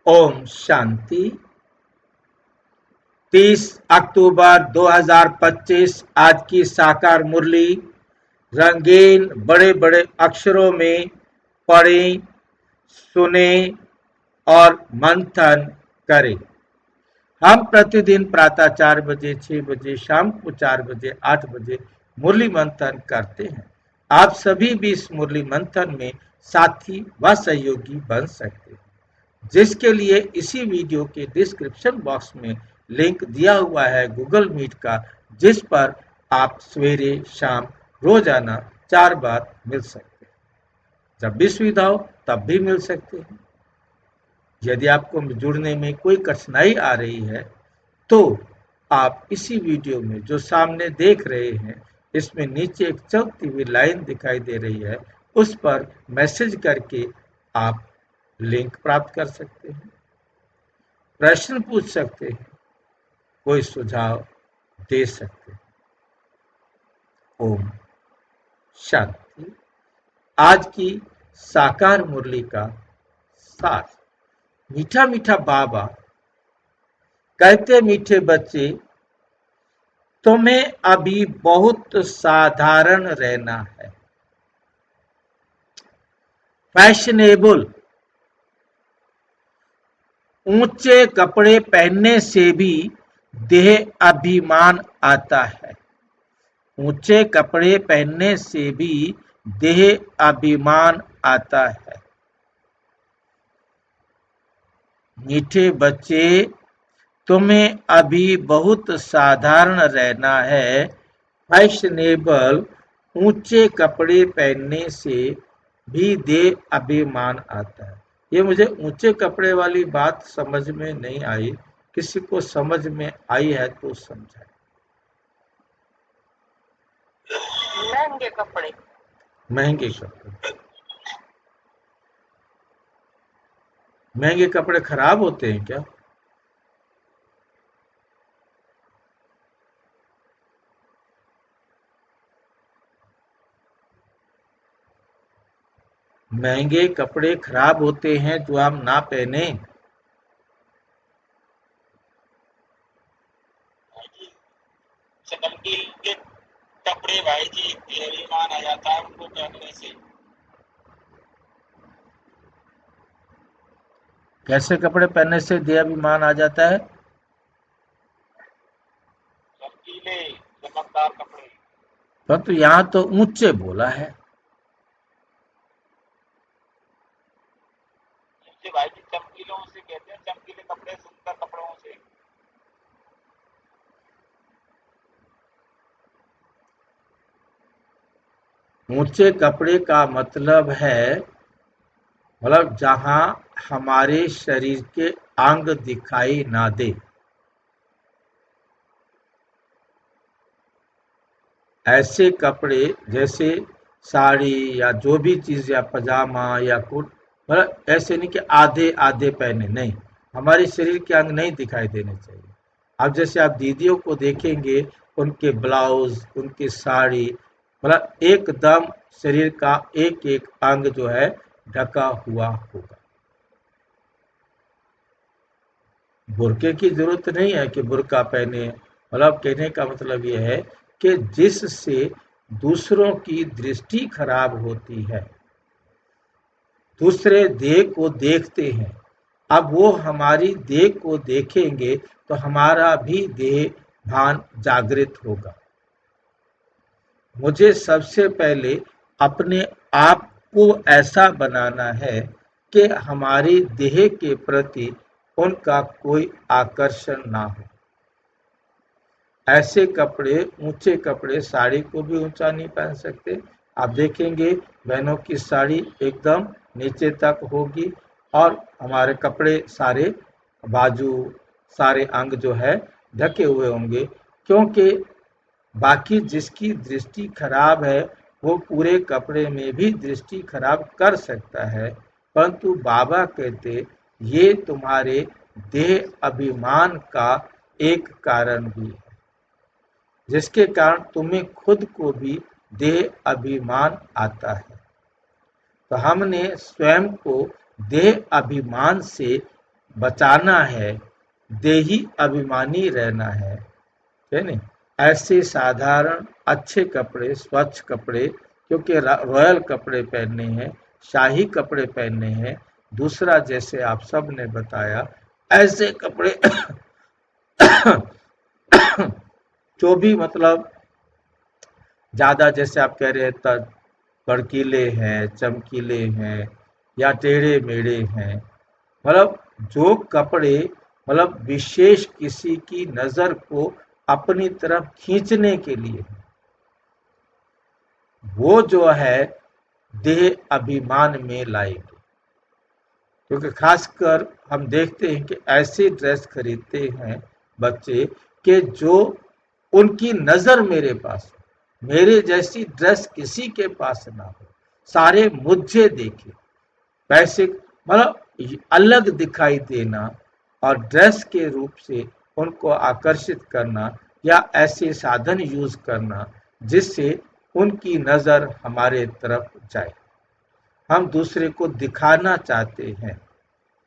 ओम शांति। 30 अक्टूबर 2025 आज की साकार मुरली रंगीन बड़े बड़े अक्षरों में पढ़ें, सुने और मंथन करें। हम प्रतिदिन प्रातः 4 बजे, 6 बजे, शाम को 4 बजे, 8 बजे मुरली मंथन करते हैं। आप सभी भी इस मुरली मंथन में साथी व सहयोगी बन सकते हैं, जिसके लिए इसी वीडियो के डिस्क्रिप्शन बॉक्स में लिंक दिया हुआ है गूगल मीट का, जिस पर आप सवेरे शाम रोजाना 4 बार मिल सकते हैं। जब भी सुविधा हो तब भी मिल सकते हैं। यदि आपको जुड़ने में कोई कठिनाई आ रही है तो आप इसी वीडियो में जो सामने देख रहे हैं, इसमें नीचे एक चलती हुई लाइन दिखाई दे रही है, उस पर मैसेज करके आप लिंक प्राप्त कर सकते हैं, प्रश्न पूछ सकते हैं, कोई सुझाव दे सकते हैं। ओम शांति। आज की साकार मुरली का सार। मीठा मीठा बाबा कहते, मीठे बच्चे तुम्हें अभी बहुत साधारण रहना है। फैशनेबल ऊंचे कपड़े पहनने से भी देह अभिमान आता है। ऊंचे कपड़े पहनने से भी देह अभिमान आता है। मीठे बच्चे तुम्हें अभी बहुत साधारण रहना है। फैशनेबल ऊंचे कपड़े पहनने से भी देह अभिमान आता है। ये मुझे ऊंचे कपड़े वाली बात समझ में नहीं आई, किसी को समझ में आई है तो समझाए। महंगे कपड़े। महंगे कपड़े। महंगे कपड़े खराब होते हैं क्या? महंगे कपड़े खराब होते हैं जो हम ना पहने। चमकीले कपड़े भाई जी बेईमान आ जाता है उनको पहनने से। कैसे कपड़े पहनने से देह अभिमान आ जाता है? चमकीले चमकदार कपड़े। परंतु यहाँ तो ऊंचे बोला है। ऊंचे भाई जी चमकीलों से कहते हैं, चमकीले कपड़े सुंदर कपड़ों से। ऊंचे कपड़े का मतलब है, मतलब जहां हमारे शरीर के अंग दिखाई ना दे। ऐसे कपड़े जैसे साड़ी या जो भी चीज या पजामा या कोट, मतलब ऐसे नहीं कि आधे आधे पहने, नहीं, हमारे शरीर के अंग नहीं दिखाई देने चाहिए। अब जैसे आप दीदियों को देखेंगे, उनके ब्लाउज, उनकी साड़ी, मतलब एकदम शरीर का एक एक अंग जो है ढका हुआ होगा। बुर्के की जरूरत नहीं है कि बुर्का पहने, मतलब कहने का मतलब यह है कि जिससे दूसरों की दृष्टि खराब होती है, दूसरे देह को देखते हैं, अब वो हमारी देह को देखेंगे तो हमारा भी देह भान जागृत होगा। मुझे सबसे पहले अपने आप को ऐसा बनाना है कि हमारी देह के प्रति उनका कोई आकर्षण ना हो। ऐसे कपड़े, ऊंचे कपड़े, साड़ी को भी ऊंचा नहीं पहन सकते। आप देखेंगे बहनों की साड़ी एकदम नीचे तक होगी और हमारे कपड़े सारे बाजू, सारे अंग जो है ढके हुए होंगे, क्योंकि बाकी जिसकी दृष्टि खराब है वो पूरे कपड़े में भी दृष्टि खराब कर सकता है, परंतु बाबा कहते ये तुम्हारे देह अभिमान का एक कारण भी है, जिसके कारण तुम्हें खुद को भी देह अभिमान आता है। तो हमने स्वयं को देह अभिमान से बचाना है, देही अभिमानी रहना है नहीं? ऐसे साधारण अच्छे कपड़े, स्वच्छ कपड़े, क्योंकि रॉयल कपड़े पहनने हैं, शाही कपड़े पहनने हैं। दूसरा, जैसे आप सब ने बताया, ऐसे कपड़े जो भी मतलब ज्यादा, जैसे आप कह रहे हैं, भड़कीले हैं, चमकीले हैं या टेढ़े मेढ़े हैं, मतलब जो कपड़े मतलब विशेष किसी की नजर को अपनी तरफ खींचने के लिए, वो जो है देह अभिमान में लाएंगे। क्योंकि खासकर हम देखते हैं कि ऐसे ड्रेस खरीदते हैं बच्चे कि जो उनकी नजर मेरे पास हो, मेरे जैसी ड्रेस किसी के पास ना हो, सारे मुझे देखें। पैसे मतलब अलग दिखाई देना और ड्रेस के रूप से उनको आकर्षित करना, या ऐसे साधन यूज करना जिससे उनकी नजर हमारे तरफ जाए। हम दूसरे को दिखाना चाहते हैं,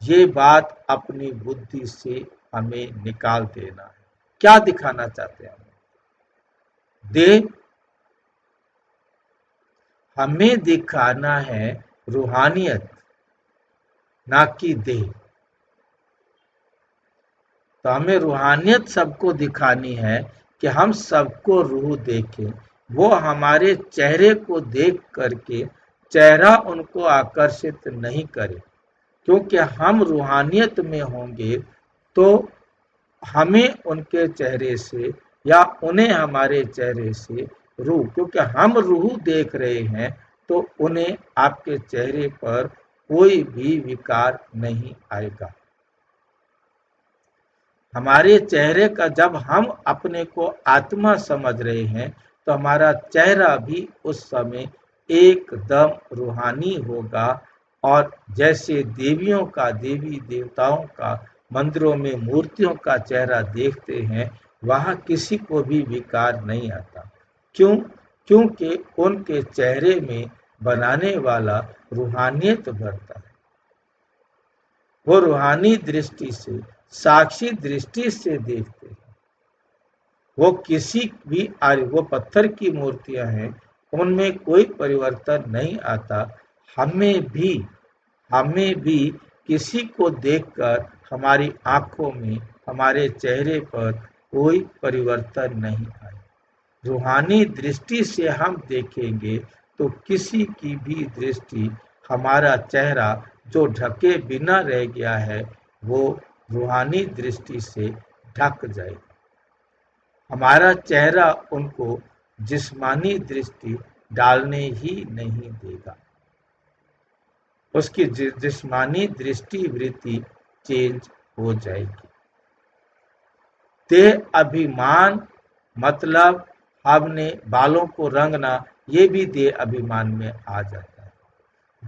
ये बात अपनी बुद्धि से हमें निकाल देना है। क्या दिखाना चाहते हैं? देह, हमें दिखाना है रूहानियत, ना कि देह। तो हमें रूहानियत सबको दिखानी है कि हम सबको रूह देखें। वो हमारे चेहरे को देख करके चेहरा उनको आकर्षित नहीं करे, क्योंकि हम रूहानियत में होंगे तो हमें उनके चेहरे से या उन्हें हमारे चेहरे से रूह, क्योंकि हम रूह देख रहे हैं तो उन्हें आपके चेहरे पर कोई भी विकार नहीं आएगा। हमारे चेहरे का, जब हम अपने को आत्मा समझ रहे हैं तो हमारा चेहरा भी उस समय एकदम रूहानी होगा। और जैसे देवियों का, देवी देवताओं का मंदिरों में मूर्तियों का चेहरा देखते हैं, वहां किसी को भी विकार नहीं आता। क्यों? क्योंकि उनके चेहरे में बनाने वाला रूहानियत भरता है। वो रूहानी दृष्टि से, साक्षी दृष्टि से देखते हैं। वो किसी भी वो पत्थर की मूर्तियां हैं, उनमें कोई परिवर्तन नहीं आता। हमें भी किसी को देखकर हमारी आंखों में, हमारे चेहरे पर कोई परिवर्तन नहीं आए। रूहानी दृष्टि से हम देखेंगे तो किसी की भी दृष्टि, हमारा चेहरा जो ढके बिना रह गया है, वो रूहानी दृष्टि से ढक जाएगा। हमारा चेहरा उनको जिस्मानी दृष्टि डालने ही नहीं देगा। उसकी जिस्मानी दृष्टि वृत्ति चेंज हो जाएगी। देह अभिमान मतलब हमने बालों को रंगना, ये भी देह अभिमान में आ जाता है।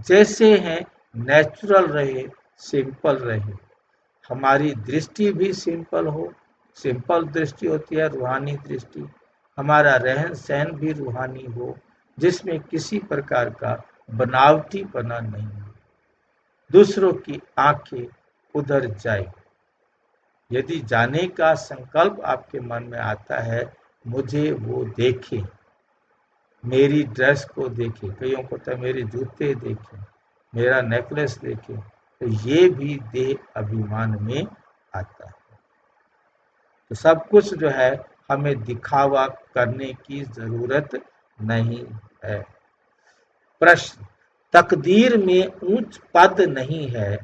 जैसे हैं नेचुरल रहे, सिंपल रहे, हमारी दृष्टि भी सिंपल हो। सिंपल दृष्टि होती है रूहानी दृष्टि। हमारा रहन सहन भी रूहानी हो, जिसमें किसी प्रकार का बनावटीपना नहीं हो। दूसरों की आंखें उधर जाए। यदि जाने का संकल्प आपके मन में आता है, मुझे वो देखे, मेरी ड्रेस को देखे, कईयों को तो मेरे जूते देखे, मेरा नेकलेस देखे, तो ये भी देह अभिमान में आता है। तो सब कुछ जो है हमें दिखावा करने की जरूरत नहीं है। प्रश्न, तकदीर में ऊंच पद नहीं है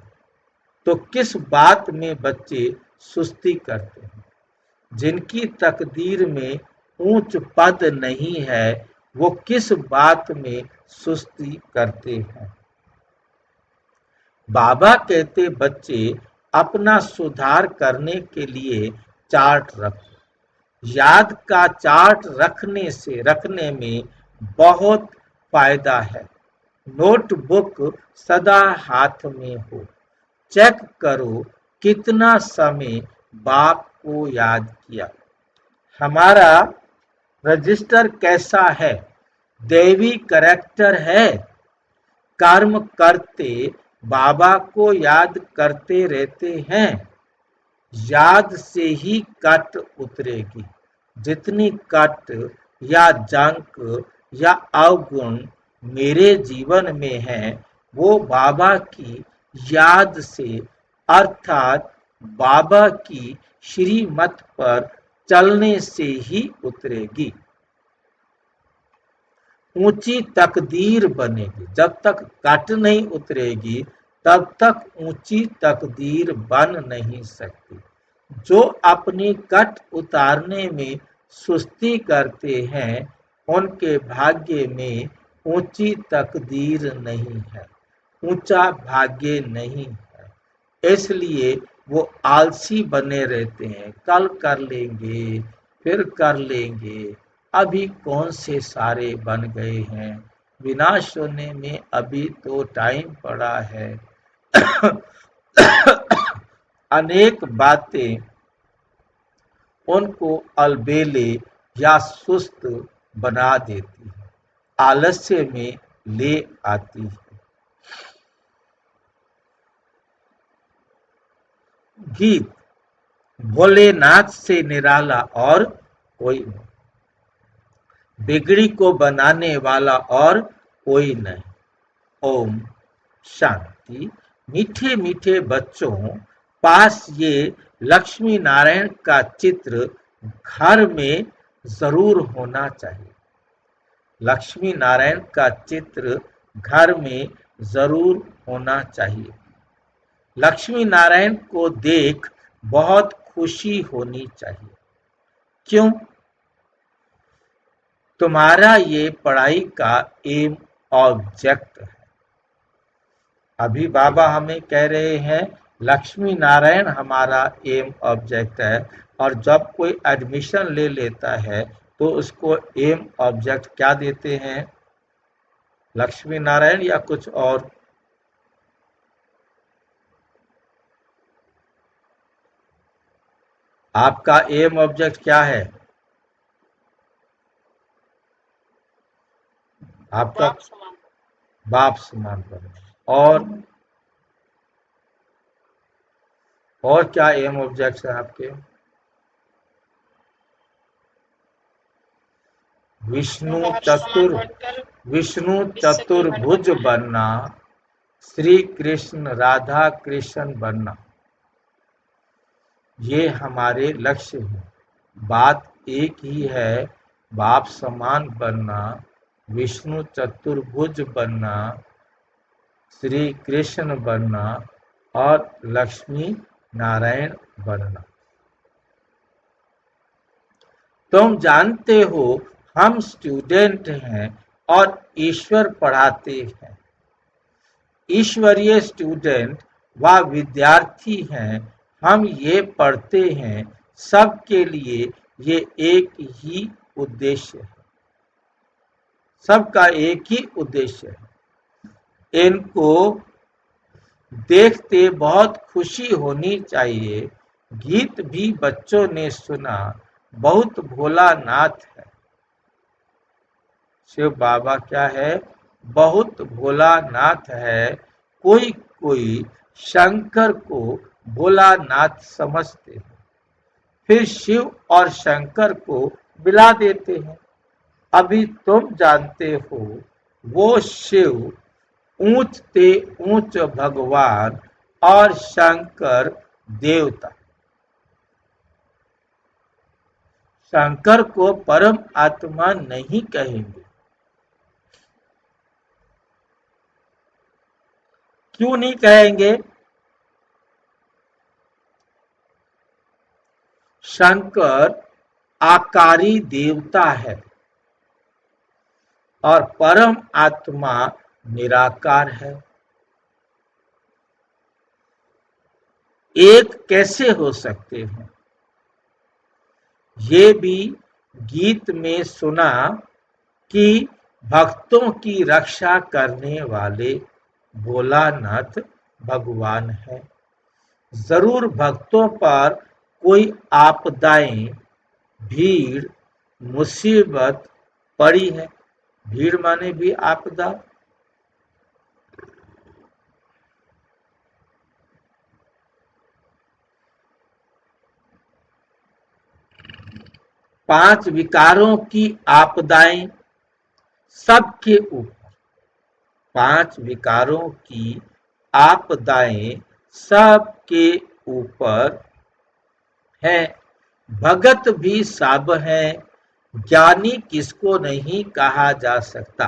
तो किस बात में बच्चे सुस्ती करते हैं? जिनकी तकदीर में ऊंच पद नहीं है, वो किस बात में सुस्ती करते हैं? बाबा कहते, बच्चे अपना सुधार करने के लिए चार्ट रखो। याद का चार्ट रखने में बहुत फायदा है। नोटबुक सदा हाथ में हो। चेक करो कितना समय बाप को याद किया। हमारा रजिस्टर कैसा है? दैवी कैरेक्टर है? कर्म करते बाबा को याद करते रहते हैं, याद से ही कट उतरेगी। जितनी कट या जंक या अवगुण मेरे जीवन में है, वो बाबा की याद से अर्थात बाबा की श्रीमत पर चलने से ही उतरेगी। ऊंची तकदीर बनेगी। जब तक कट नहीं उतरेगी तब तक ऊंची तकदीर बन नहीं सकती। जो अपनी कट उतारने में सुस्ती करते हैं, उनके भाग्य में ऊंची तकदीर नहीं है, ऊंचा भाग्य नहीं है। इसलिए वो आलसी बने रहते हैं, कल कर लेंगे, फिर कर लेंगे, अभी कौन से सारे बन गए हैं, विनाश होने में अभी तो टाइम पड़ा है। अनेक बातें उनको अलबेले या सुस्त बना देती है, आलस्य में ले आती है। गीत भोलेनाथ से निराला और कोई नहीं, बिगड़ी को बनाने वाला और कोई नहीं। ओम शांति। मीठे मीठे बच्चों, पास ये लक्ष्मी नारायण का चित्र घर में जरूर होना चाहिए। लक्ष्मी नारायण का चित्र घर में जरूर होना चाहिए। लक्ष्मी नारायण को देख बहुत खुशी होनी चाहिए। क्यों? तुम्हारा ये पढ़ाई का एम ऑब्जेक्ट है। अभी बाबा हमें कह रहे हैं लक्ष्मी नारायण हमारा एम ऑब्जेक्ट है, और जब कोई एडमिशन ले लेता है तो उसको एम ऑब्जेक्ट क्या देते हैं? लक्ष्मी नारायण या कुछ और? आपका एम ऑब्जेक्ट क्या है? आपका बाप समान बनना। और क्या एम ऑब्जेक्ट्स है आपके? विष्णु चतुर्भुज बनना, श्री कृष्ण राधा कृष्ण बनना, ये हमारे लक्ष्य हैं। बात एक ही है, बाप समान बनना, विष्णु चतुर्भुज बनना, श्री कृष्ण बनना और लक्ष्मी नारायण बनना। तुम जानते हो हम स्टूडेंट हैं और ईश्वर पढ़ाते हैं। ईश्वरीय स्टूडेंट व विद्यार्थी हैं। हम ये पढ़ते हैं, सबके लिए ये एक ही उद्देश्य है। सबका एक ही उद्देश्य है। इनको देखते बहुत खुशी होनी चाहिए। गीत भी बच्चों ने सुना, बहुत भोला नाथ है। शिव बाबा क्या है? बहुत भोलानाथ है। कोई कोई शंकर को भोलानाथ समझते हैं, फिर शिव और शंकर को मिला देते हैं। अभी तुम जानते हो वो शिव ऊंच ते ऊंच भगवान और शंकर देवता। शंकर को परम आत्मा नहीं कहेंगे। क्यों नहीं कहेंगे? शंकर आकारी देवता है और परम आत्मा निराकार है। एक कैसे हो सकते हैं? ये भी गीत में सुना कि भक्तों की रक्षा करने वाले भोलानाथ भगवान है। जरूर भक्तों पर कोई आपदाएं, भीड़, मुसीबत पड़ी है। भीड़ माने भी आपदा। 5 विकारों की आपदाएं सबके ऊपर, 5 विकारों की आपदाएं सबके ऊपर है। भगत भी सब है, ज्ञानी किसको नहीं कहा जा सकता।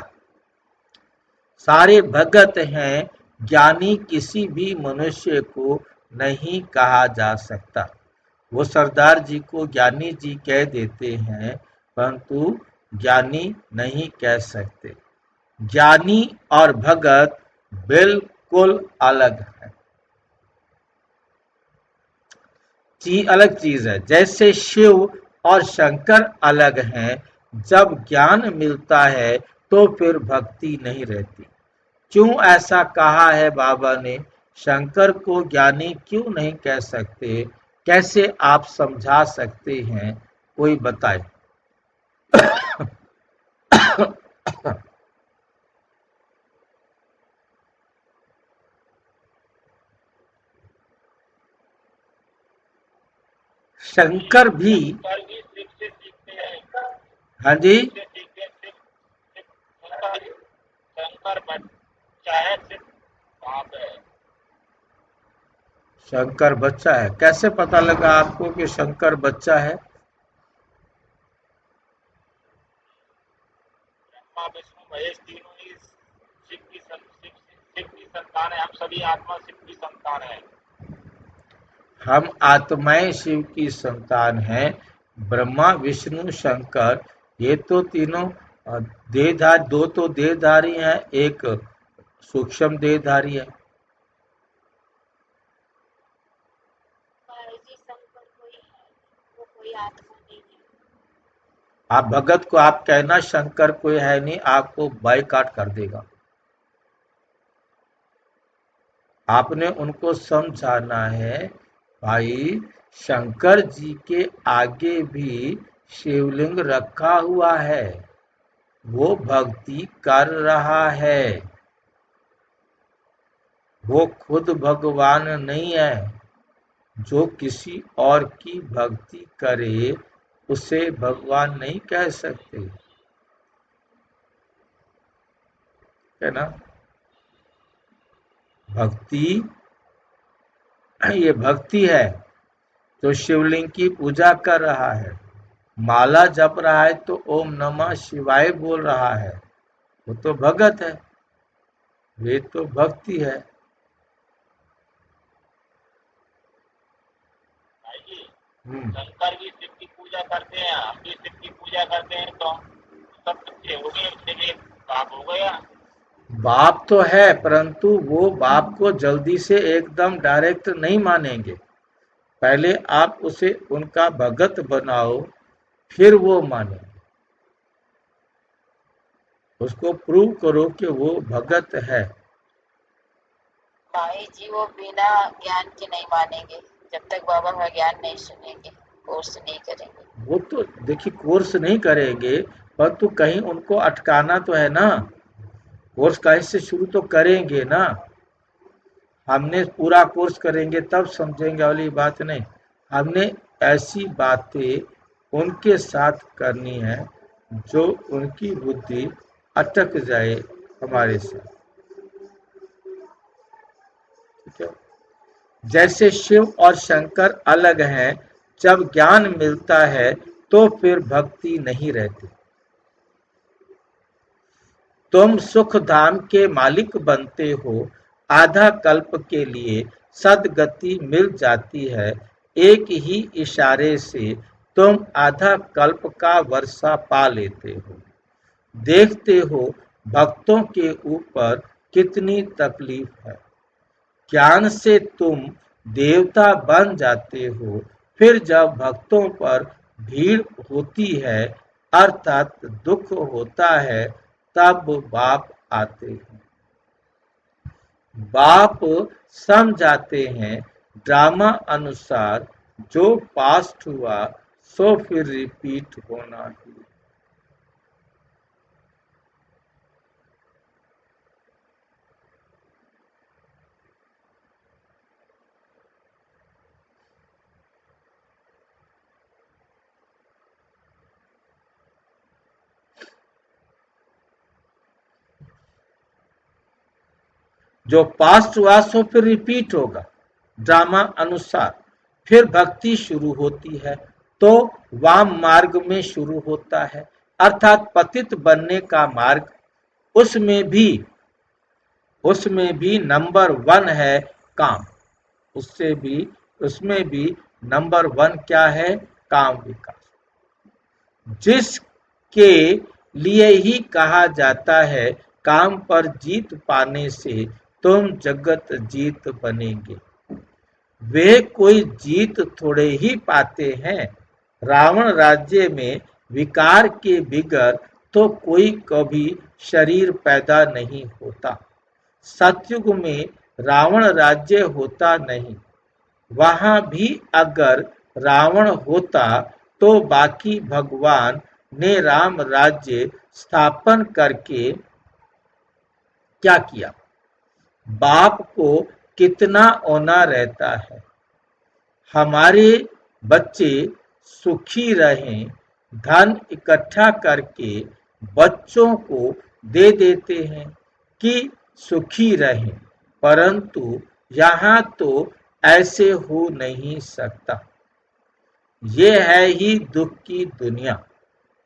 सारे भगत हैं, ज्ञानी किसी भी मनुष्य को नहीं कहा जा सकता। वो सरदार जी को ज्ञानी जी कह देते हैं, परंतु ज्ञानी नहीं कह सकते। ज्ञानी और भगत बिल्कुल अलग है, अलग चीज है। जैसे शिव और शंकर अलग हैं, जब ज्ञान मिलता है तो फिर भक्ति नहीं रहती। क्यों ऐसा कहा है बाबा ने? शंकर को ज्ञानी क्यों नहीं कह सकते? कैसे आप समझा सकते हैं? कोई बताए। शंकर भी, शंकर भी शिव से सीखते हैं। हाँ जी, शिव से सीखते हैं। शंकर बच्चा है, शिव बाप है। शंकर बच्चा है। कैसे पता लगा आपको कि शंकर बच्चा है? ब्रह्मा विष्णु महेश तीनों ही शिव की संतान है। हम सभी आत्मा शिव की संतान है। हम आत्माएं शिव की संतान हैं। ब्रह्मा विष्णु शंकर ये तो तीनों देहधारी, दो तो देहधारी हैं, एक सूक्ष्म देहधारी है। आप भगत को आप कहना शंकर कोई है नहीं, आपको बाइकाट कर देगा। आपने उनको समझाना है, भाई शंकर जी के आगे भी शिवलिंग रखा हुआ है, वो भक्ति कर रहा है, वो खुद भगवान नहीं है। जो किसी और की भक्ति करे उसे भगवान नहीं कह सकते, है ना। भक्ति, ये भक्ति है। तो शिवलिंग की पूजा कर रहा है, माला जप रहा है तो ओम नमः शिवाय बोल रहा है, वो तो भगत है, वे तो भक्ति है। भाई जी, हम्म। शंकर भी शिव की पूजा करते हैं, हम भी शिव की पूजा करते हैं, तो सब बच्चे हो गए, चलिए बाप हो गया। बाप तो है, परंतु वो बाप को जल्दी से एकदम डायरेक्ट नहीं मानेंगे। पहले आप उसे उनका भगत बनाओ, फिर वो माने। उसको प्रूव करो कि वो भगत है। भाई जी वो बिना ज्ञान के नहीं मानेंगे, जब तक बाबा का ज्ञान नहीं सुनेंगे, कोर्स नहीं करेंगे। वो तो देखिए कोर्स नहीं करेंगे, परंतु कहीं उनको अटकाना तो है ना। कोर्स कहीं से शुरू तो करेंगे ना। हमने पूरा कोर्स करेंगे तब समझेंगे वाली बात नहीं। हमने ऐसी बातें उनके साथ करनी है जो उनकी बुद्धि अटक जाए हमारे साथ, ठीक है। जैसे शिव और शंकर अलग हैं, जब ज्ञान मिलता है तो फिर भक्ति नहीं रहती। तुम सुख धाम के मालिक बनते हो, आधा कल्प के लिए सदगति मिल जाती है। एक ही इशारे से तुम आधा कल्प का वर्षा पा लेते हो। देखते हो भक्तों के ऊपर कितनी तकलीफ है। ज्ञान से तुम देवता बन जाते हो, फिर जब भक्तों पर भीड़ होती है अर्थात दुख होता है, तब बाप आते हैं। बाप समझाते हैं ड्रामा अनुसार, जो पास्ट हुआ सो फिर रिपीट होना ही। जो पास्ट हुआ सो फिर रिपीट होगा ड्रामा अनुसार। फिर भक्ति शुरू होती है तो वाम मार्ग में शुरू होता है, अर्थात पतित बनने का मार्ग। उसमें भी नंबर 1 है काम। उसमें भी नंबर 1 क्या है? काम विकास। जिसके लिए ही कहा जाता है काम पर जीत पाने से तुम जगत जीत बनेंगे। वे कोई जीत थोड़े ही पाते हैं। रावण राज्य में विकार के बिगर तो कोई कभी शरीर पैदा नहीं होता। सतयुग में रावण राज्य होता नहीं। वहां भी अगर रावण होता तो बाकी भगवान ने राम राज्य स्थापन करके क्या किया? बाप को कितना औना रहता है हमारे बच्चे सुखी रहें, धन इकट्ठा करके बच्चों को दे देते हैं कि सुखी रहें, परंतु यहाँ तो ऐसे हो नहीं सकता। ये है ही दुख की दुनिया।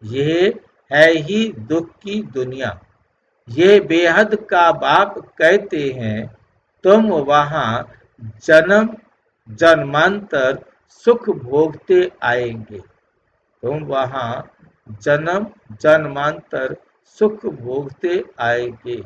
ये है ही दुख की दुनिया। ये बेहद का बाप कहते हैं तुम वहां जन्म जन्मांतर सुख भोगते आएंगे। तुम वहां जन्म जन्मांतर सुख भोगते आएंगे।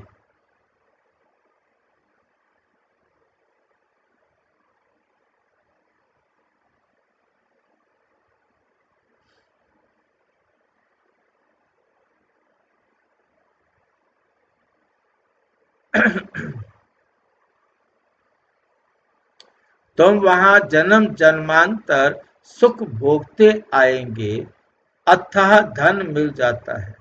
तुम वहां जन्म जन्मांतर सुख भोगते आएंगे। अथाह धन मिल जाता है।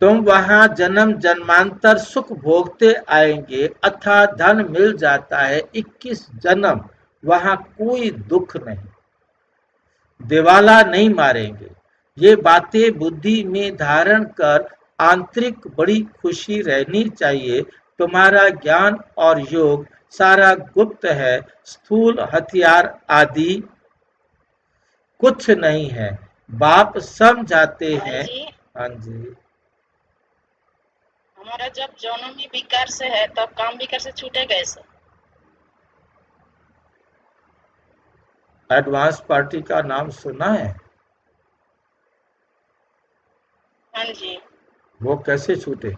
तुम वहां जन्म जन्मांतर सुख भोगते आएंगे, अथवा धन मिल जाता है। 21 जन्म वहां कोई दुख नहीं, दिवाला नहीं मारेंगे। ये बातें बुद्धि में धारण कर आंतरिक बड़ी खुशी रहनी चाहिए। तुम्हारा ज्ञान और योग सारा गुप्त है, स्थूल हथियार आदि कुछ नहीं है। बाप समझाते हैं। हाँ जी। हमारा जब जन्म ही विकार से है तब काम विकार से छूटेगा ऐसा? एडवांस पार्टी का नाम सुना है? हाँ जी। वो कैसे छूटे?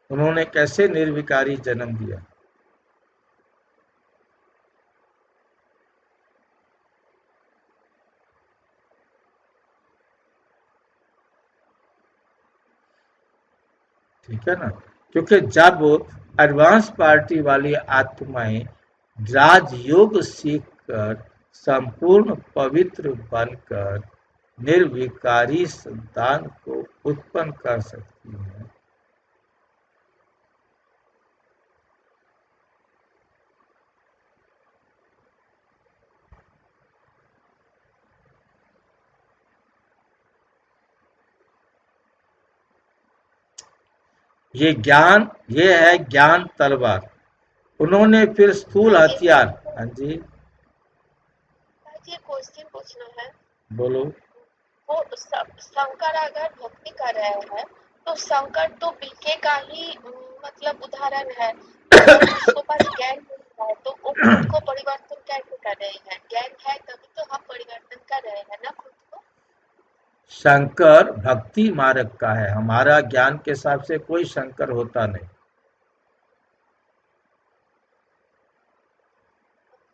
उन्होंने कैसे निर्विकारी जन्म दिया? ठीक है ना? क्योंकि जब एडवांस पार्टी वाली आत्माएं राजयोग सीखकर संपूर्ण पवित्र बनकर निर्विकारी संतान को उत्पन्न कर सकती हैं, ये है ज्ञान तलवार। उन्होंने फिर स्थूल हथियार। हाँ जी, ये क्वेश्चन पूछना है। बोलो। वो शंकर अगर भक्ति कर रहे हैं तो शंकर तो बीके का ही मतलब उदाहरण है। अगर उसके पास ज्ञान नहीं है तो वो खुद को परिवर्तन कैसे कर रहे हैं? ज्ञान है तभी तो हम परिवर्तन कर रहे हैं ना खुद को। शंकर भक्ति मार्ग का है, हमारा ज्ञान के हिसाब से कोई शंकर होता नहीं।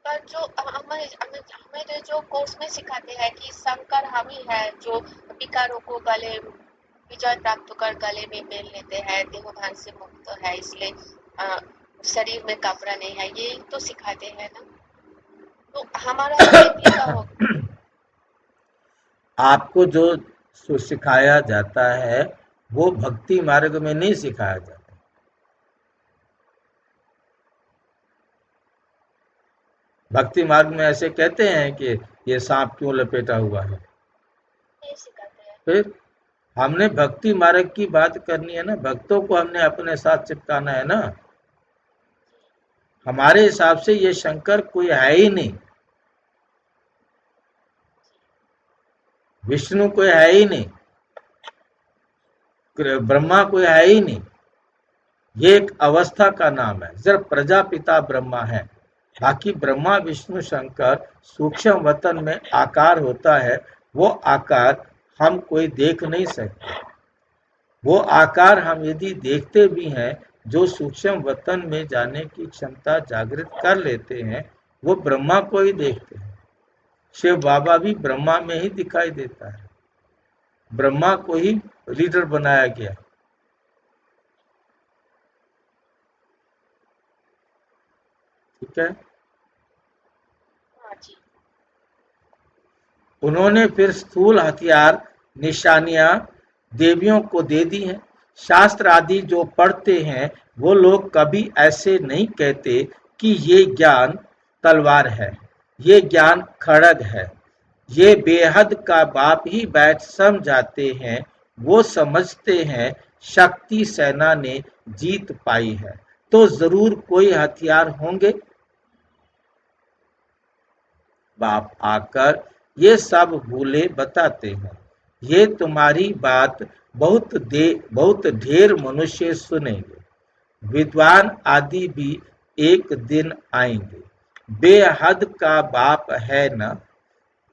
पर जो हमें जो कोर्स में सिखाते हैं कि शंकर हम ही है जो विकारों को गले विजय प्राप्त कर गले में मेल लेते हैं, देहोभान से मुक्त है, इसलिए शरीर में कपड़ा नहीं है, ये तो सिखाते हैं ना। तो हमारा स्थिति का होगा। आपको जो सिखाया जाता है वो भक्ति मार्ग में नहीं सिखाया जाता। भक्ति मार्ग में ऐसे कहते हैं कि ये सांप क्यों लपेटा हुआ है। नहीं सिखाते हैं। फिर हमने भक्ति मार्ग की बात करनी है ना, भक्तों को हमने अपने साथ चिपकाना है ना। हमारे हिसाब से ये शंकर कोई है ही नहीं, विष्णु कोई है ही नहीं, ब्रह्मा कोई है ही नहीं। ये एक अवस्था का नाम है। सिर्फ प्रजापिता ब्रह्मा है, बाकी ब्रह्मा विष्णु शंकर सूक्ष्म वतन में आकार होता है। वो आकार हम कोई देख नहीं सकते। वो आकार हम यदि देखते भी हैं, जो सूक्ष्म वतन में जाने की क्षमता जागृत कर लेते हैं, वो ब्रह्मा को ही देखते हैं। शिव बाबा भी ब्रह्मा में ही दिखाई देता है, ब्रह्मा को ही लीडर बनाया गया। ठीक है। हाँ जी। उन्होंने फिर स्थूल हथियार निशानियां देवियों को दे दी हैं। शास्त्र आदि जो पढ़ते हैं वो लोग कभी ऐसे नहीं कहते कि ये ज्ञान तलवार है, ये ज्ञान खड़ग है। ये बेहद का बाप ही बैठ समझाते हैं। वो समझते हैं शक्ति सेना ने जीत पाई है, तो जरूर कोई हथियार होंगे। बाप आकर ये सब भूले बताते हैं। ये तुम्हारी बात बहुत ढेर मनुष्य सुनेंगे। विद्वान आदि भी एक दिन आएंगे। बेहद का बाप है न,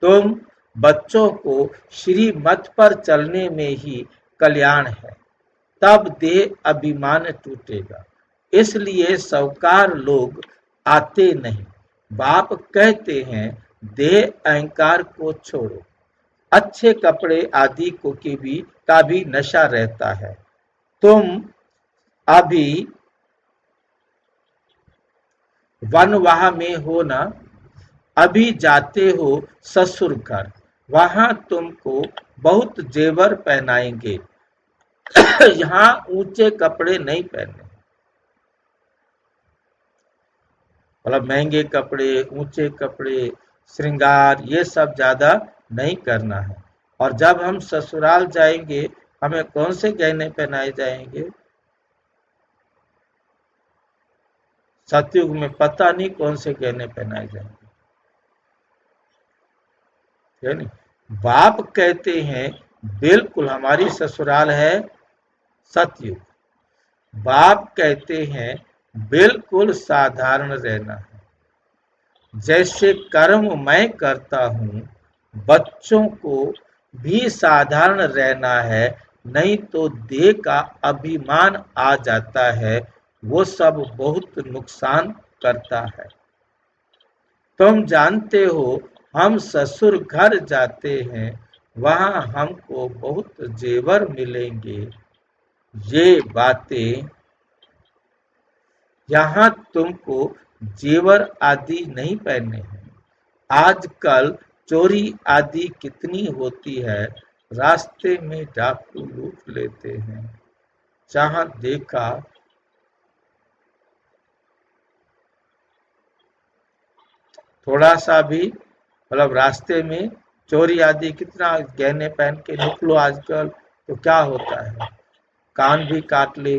तुम बच्चों को श्री मत पर चलने में ही कल्याण है, तब देह अभिमान टूटेगा। इसलिए साहूकार लोग आते नहीं। बाप कहते हैं देह अहंकार को छोड़ो। अच्छे कपड़े आदि को का भी नशा रहता है। तुम अभी वनवाह में हो ना, अभी जाते हो ससुर घर, वहां तुमको बहुत जेवर पहनाएंगे। यहाँ ऊंचे कपड़े नहीं पहनने, मतलब महंगे कपड़े, ऊंचे कपड़े, श्रृंगार, ये सब ज्यादा नहीं करना है। और जब हम ससुराल जाएंगे, हमें कौन से गहने पहनाए जाएंगे? सतयुग में पता नहीं कौन से गहने पहनाए जाएंगे, है नहीं। बाप कहते हैं बिल्कुल हमारी ससुराल है सतयुग। बाप कहते हैं बिल्कुल साधारण रहना है। जैसे कर्म मैं करता हूँ, बच्चों को भी साधारण रहना है, नहीं तो देह का अभिमान आ जाता है। वो सब बहुत नुकसान करता है। तुम जानते हो हम ससुर घर जाते हैं, वहां हमको बहुत जेवर मिलेंगे। ये बातें यहाँ तुमको जेवर आदि नहीं पहनने हैं। आजकल चोरी आदि कितनी होती है, रास्ते में डाकू लूट लेते हैं। जहाँ देखा थोड़ा सा भी, मतलब रास्ते में चोरी आदि, कितना गहने पहन के निकलो आजकल तो क्या होता है, कान भी काट ले,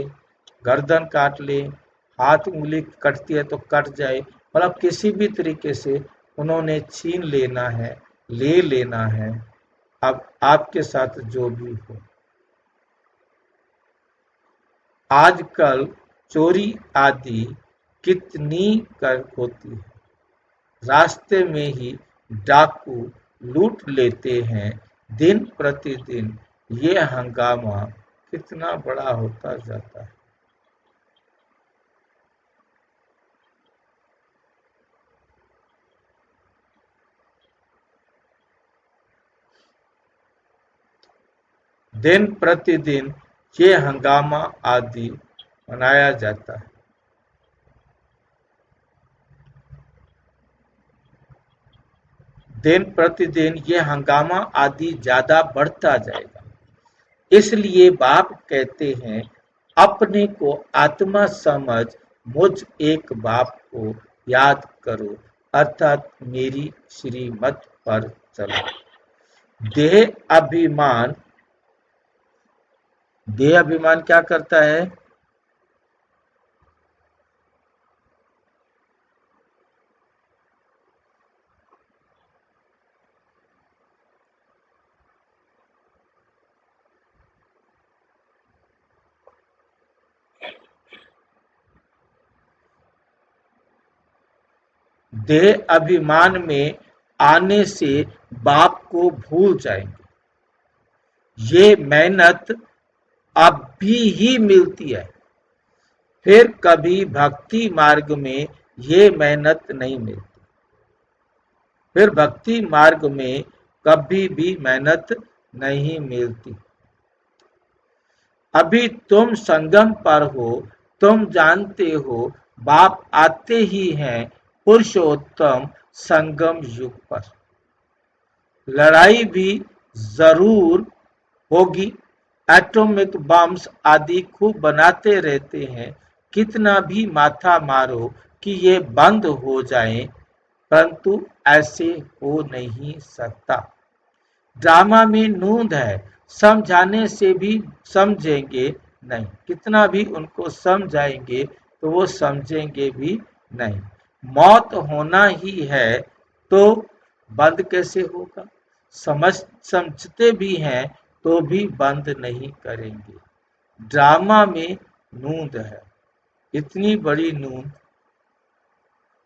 गर्दन काट ले, हाथ उंगली कटती है तो कट जाए, मतलब किसी भी तरीके से उन्होंने छीन लेना है, ले लेना है। अब आपके साथ जो भी हो, आजकल चोरी आदि कितनी कर होती है, रास्ते में ही डाकू लूट लेते हैं। दिन प्रतिदिन ये हंगामा कितना बड़ा होता जाता है। दिन प्रतिदिन ये हंगामा आदि मनाया जाता है। दिन प्रतिदिन ये हंगामा आदि ज्यादा बढ़ता जाएगा। इसलिए बाप कहते हैं अपने को आत्मा समझ मुझ एक बाप को याद करो, अर्थात मेरी श्रीमत पर चलो। देह अभिमान क्या करता है? देह अभिमान में आने से बाप को भूल जाएंगे। ये मेहनत अब भी मिलती है, फिर कभी भक्ति मार्ग में ये मेहनत नहीं मिलती। फिर भक्ति मार्ग में कभी भी मेहनत नहीं मिलती। अभी तुम संगम पर हो, तुम जानते हो बाप आते ही हैं पुरुषोत्तम संगम युग पर। लड़ाई भी जरूर होगी, एटॉमिक बम्स आदि खूब बनाते रहते हैं, कितना भी माथा मारो कि ये बंद हो जाए, परंतु ऐसे हो नहीं सकता। ड्रामा में नूंद है, समझाने से भी समझेंगे नहीं, कितना भी उनको समझाएंगे तो वो समझेंगे भी नहीं। मौत होना ही है तो बंद कैसे होगा? समझते भी हैं तो भी बंद नहीं करेंगे। ड्रामा में नूंद है, इतनी बड़ी नूंद,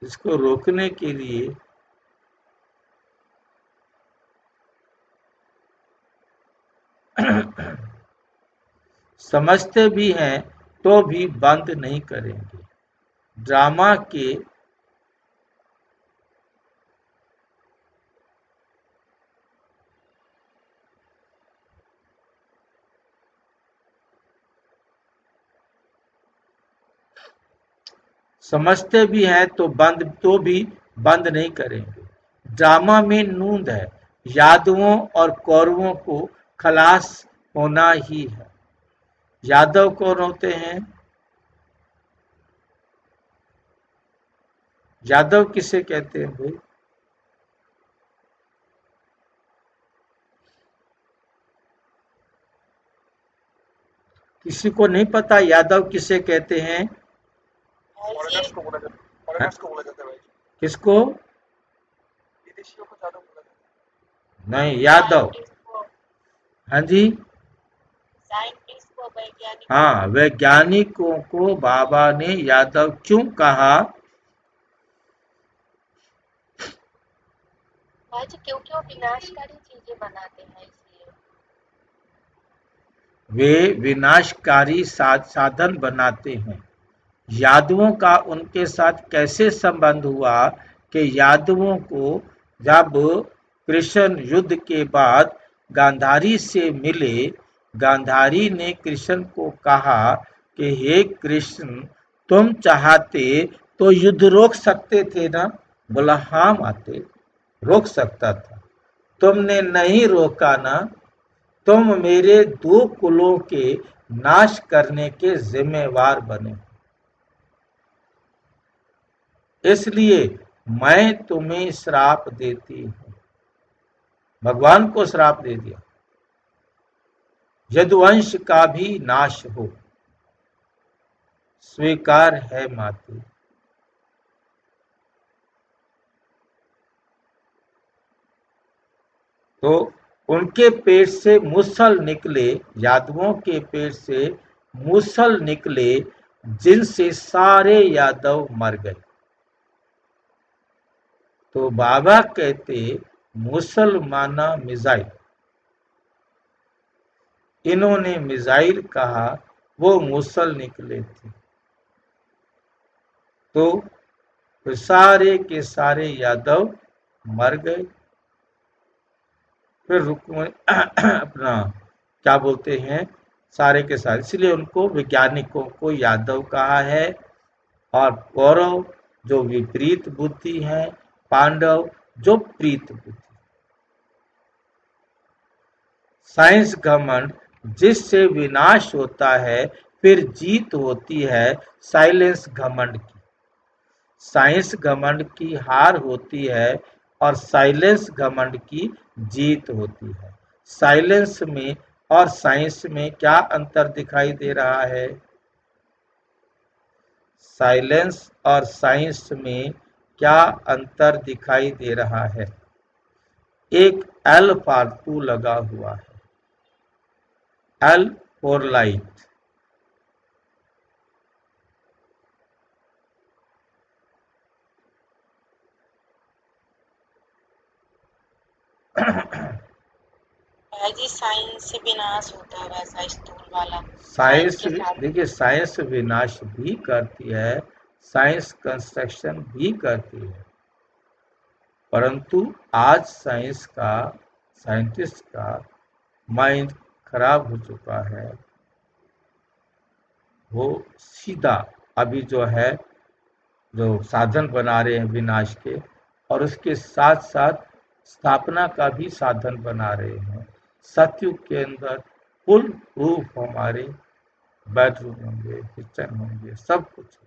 इसको रोकने के लिए समझते भी हैं तो भी बंद नहीं करेंगे। ड्रामा के समझते भी हैं तो भी बंद नहीं करेंगे। ड्रामा में नूंद है, यादवों और कौरवों को खलास होना ही है। यादव कौन होते हैं? यादव किसे कहते हैं भाई? किसी को नहीं पता यादव किसे कहते हैं? फॉरेनर्स को बोला जाता है भाई। किसको? विदेशियों को ज्यादा बोला जाता नहीं, यादव। हाँ जी, साइंटिस्ट को, वैज्ञानिक हाँ, वैज्ञानिकों को बाबा ने यादव क्यों कहा? भाई क्योंकि वो विनाशकारी चीजें बनाते हैं, इसलिए वे विनाशकारी साधन बनाते हैं। यादवों का उनके साथ कैसे संबंध हुआ कि यादवों को जब कृष्ण युद्ध के बाद गांधारी से मिले, गांधारी ने कृष्ण को कहा कि हे कृष्ण, तुम चाहते तो युद्ध रोक सकते थे ना? बोला हाँ माते, रोक सकता था, तुमने नहीं रोका ना। तुम मेरे 2 कुलों के नाश करने के जिम्मेवार बने, इसलिए मैं तुम्हें श्राप देती हूं। भगवान को श्राप दे दिया, यदुवंश का भी नाश हो। स्वीकार है माते। तो उनके पेट से मुसल निकले, यादवों के पेट से मुसल निकले, जिनसे सारे यादव मर गए। तो बाबा कहते मुसलमाना मिसाइल, इन्होंने मिसाइल कहा, वो मुसल निकले थे। तो सारे के सारे यादव मर गए। फिर अपना क्या बोलते हैं, सारे के सारे, इसलिए उनको वैज्ञानिकों को यादव कहा है। और कौरव जो विपरीत बुद्धि है, पांडव जो प्रीत बुद्धि। साइंस घमंड जिससे विनाश होता है फिर जीत होती है साइलेंस घमंड की। साइंस घमंड की हार होती है और साइलेंस घमंड की जीत होती है। साइलेंस में और साइंस में क्या अंतर दिखाई दे रहा है? साइलेंस और साइंस में क्या अंतर दिखाई दे रहा है? एक एल फालतू लगा हुआ है, L for light. G science से विनाश होता है वैसा स्थूल वाला साइंस साइंस, के साथ। देखिए साइंस विनाश भी करती है, साइंस कंस्ट्रक्शन भी करती है, परंतु आज साइंस का, साइंटिस्ट का माइंड खराब हो चुका है। वो सीधा अभी जो है, जो साधन बना रहे हैं विनाश के, और उसके साथ साथ स्थापना का भी साधन बना रहे हैं। सतयुग के अंदर फुल प्रूफ हमारे बेडरूम होंगे, किचन होंगे, सब कुछ।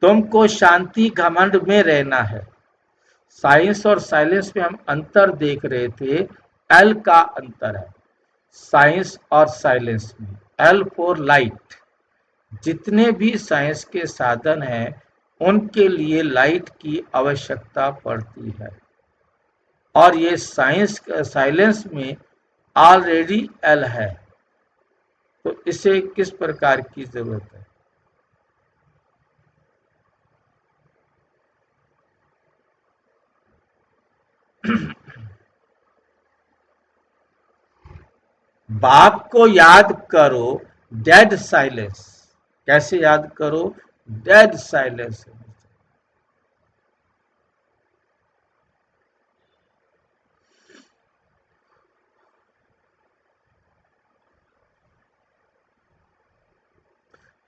तुमको शांति घमंड में रहना है। साइंस और साइलेंस में हम अंतर देख रहे थे, एल का अंतर है साइंस और साइलेंस में। L for light. जितने भी साइंस के साधन हैं उनके लिए लाइट की आवश्यकता पड़ती है, और ये साइंस साइलेंस में ऑलरेडी एल है, तो इसे किस प्रकार की जरूरत है? बाप को याद करो, डेड साइलेंस। कैसे याद करो? Dead silence.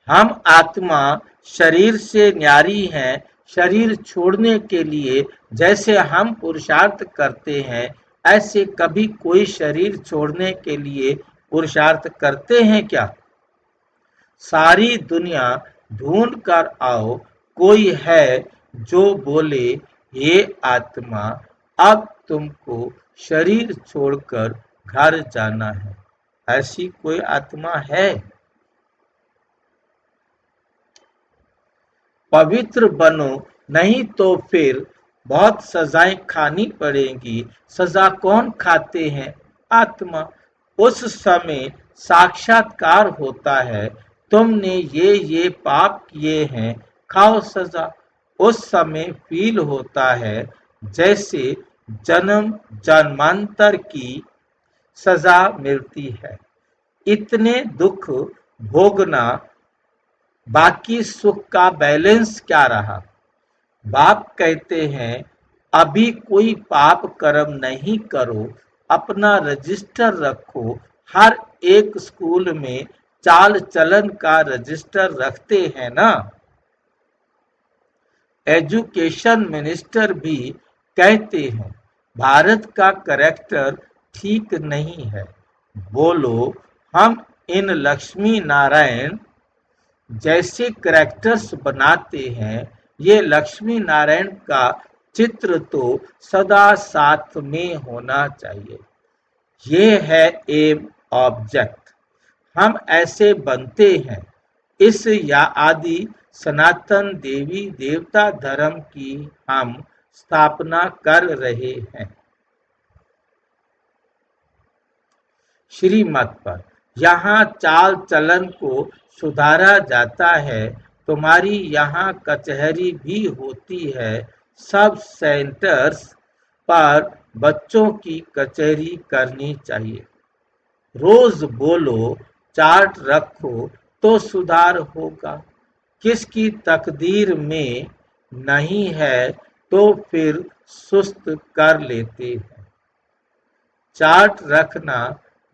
हम आत्मा शरीर से न्यारी हैं। शरीर छोड़ने के लिए जैसे हम पुरुषार्थ करते हैं, ऐसे कभी कोई शरीर छोड़ने के लिए पुरुषार्थ करते हैं क्या? सारी दुनिया ढूंढ कर आओ, कोई है जो बोले हे आत्मा, अब तुमको शरीर छोड़कर घर जाना है। ऐसी कोई आत्मा है? पवित्र बनो, नहीं तो फिर बहुत सजाएं खानी पड़ेंगी। सजा कौन खाते हैं? आत्मा। उस समय साक्षात्कार होता है, तुमने ये पाप किए हैं, खाओ सजा। उस समय फील होता है जैसे जन्म जन्मांतर की सजा मिलती है। इतने दुख भोगना, बाकी सुख का बैलेंस क्या रहा? बाप कहते हैं अभी कोई पाप कर्म नहीं करो, अपना रजिस्टर रखो। हर एक स्कूल में चाल चलन का रजिस्टर रखते हैं ना। एजुकेशन मिनिस्टर भी कहते हैं भारत का करैक्टर ठीक नहीं है। बोलो, हम इन लक्ष्मी नारायण जैसे करैक्टर्स बनाते हैं। ये लक्ष्मी नारायण का चित्र तो सदा साथ में होना चाहिए। ये है एम ऑब्जेक्ट। हम ऐसे बनते हैं। इस या आदि सनातन देवी देवता धर्म की हम स्थापना कर रहे हैं। श्रीमत पर यहाँ चाल चलन को सुधारा जाता है। तुम्हारी यहाँ कचहरी भी होती है। सब सेंटर्स पर बच्चों की कचहरी करनी चाहिए। रोज बोलो, चार्ट रखो तो सुधार होगा। किसकी तकदीर में नहीं है तो फिर सुस्त कर लेते हैं। चार्ट रखना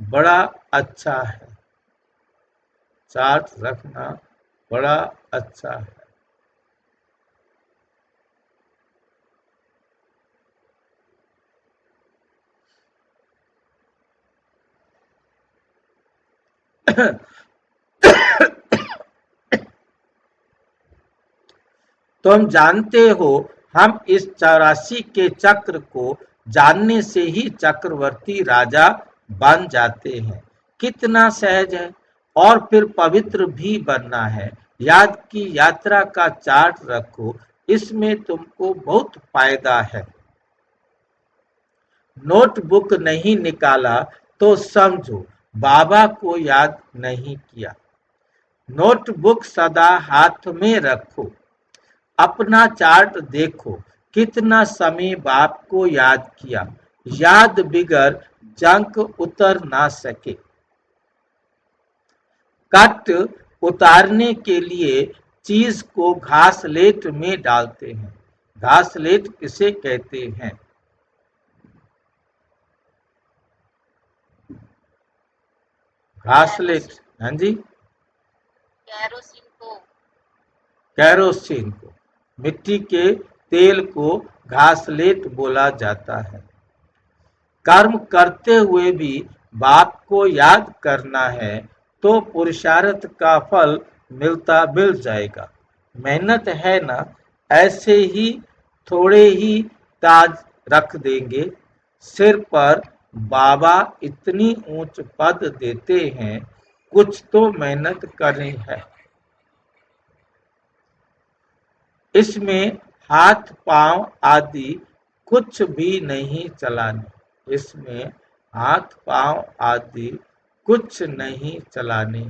बड़ा अच्छा है। चार्ट रखना बड़ा अच्छा है। तुम जानते हो, हम इस 84 के चक्र को जानने से ही चक्रवर्ती राजा बन जाते हैं। कितना सहज है। और फिर पवित्र भी बनना है। याद की यात्रा का चार्ट रखो, इसमें तुमको बहुत फायदा है। नोटबुक नहीं निकाला तो समझो बाबा को याद नहीं किया। नोटबुक सदा हाथ में रखो। अपना चार्ट देखो, कितना समय बाप को याद किया। याद बिगर जंक उतर ना सके। कट उतारने के लिए चीज को घासलेट में डालते हैं। घासलेट किसे कहते हैं? घासलेट, हाँ जी, कैरोसिन को। कैरोसिन को। मिट्टी के तेल को घासलेट बोला जाता है। कर्म करते हुए भी बाप को याद करना है तो पुरुषार्थ का फल मिल जाएगा। मेहनत है ना, ऐसे ही थोड़े ही ताज रख देंगे सिर पर। बाबा इतनी ऊंच पद देते हैं, कुछ तो मेहनत करनी है। इसमें हाथ पांव आदि कुछ भी नहीं चलाने। इसमें हाथ पांव आदि कुछ नहीं चलाने।